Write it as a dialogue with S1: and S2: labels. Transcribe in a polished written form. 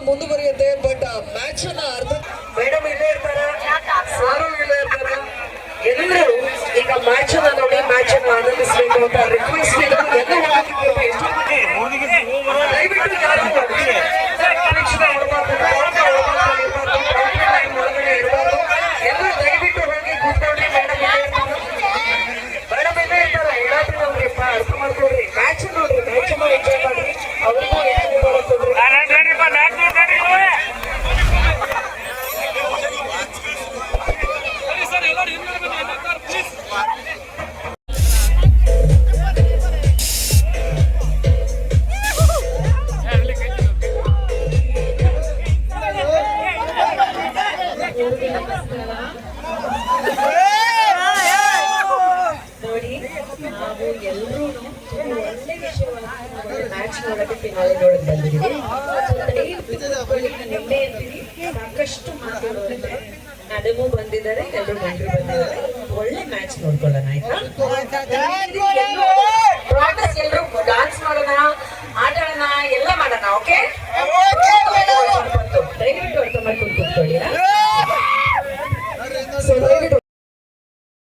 S1: ಮುಂದುವರಿಯುತ್ತೆ. But match ಅನ್ನ ಅರ್ಧ ಮೇಡಮ್ ಇಲ್ಲೇ ಇರ್ತಾರ, ಸಾರು ಇಲ್ಲೇ ಇರ್ತಾರ, ಎಲ್ಲರೂ ಈಗ ಮ್ಯಾಚ್ ಅನ್ನ ನೋಡಿ ಮ್ಯಾಚ್ ಅನ್ನ ಆನಂದಿಸಬೇಕು ಅಂತ ರಿಕ್ವೆಸ್ಟ್ ದಯವಿಟ್ಟು ಯಾರು ಎಲ್ಲ ದಯವಿಟ್ಟು ಹೋಗಿ ಕೂತ್ಕೊಳ್ಳಿ. ಮೇಡಮ್ ಇಲ್ಲೇ ಇರ್ತಾರ, ಹೇಳತ್ತೀನಿ ಅವ್ರಿಪ್ಪ, ಅರ್ಥ ಮಾಡ್ಕೊಳ್ರಿ. ಮ್ಯಾಚ್ ನೋಡ್ರಿ, ಮ್ಯಾಚ್ ಎಂಜಾಯ್ ಮಾಡ್ರಿ, ಅವ್ರಿಗೂ ನೋಡಿ. ನಾವು ಎಲ್ಲರೂ ಒಳ್ಳೆ ವಿಷಯವನ್ನು ಮ್ಯಾಚ್ ನೋಡಕ್ಕೆ ಫಿನಾಲೆ ನೋಡಕ್ ಬಂದಿದ್ದೀವಿ. ನಿನ್ನೆ ಸಾಕಷ್ಟು ಮಾತುಗಳಿದೆ, ನಡಮು ಬಂದಿದ್ದಾರೆ, ಎಲ್ಲರೂ ಬಂದಿದ್ದಾರೆ. ಒಳ್ಳೆ ಮ್ಯಾಚ್ ನೋಡ್ಕೊಳ್ಳೋಣ ಆಯ್ತಾ?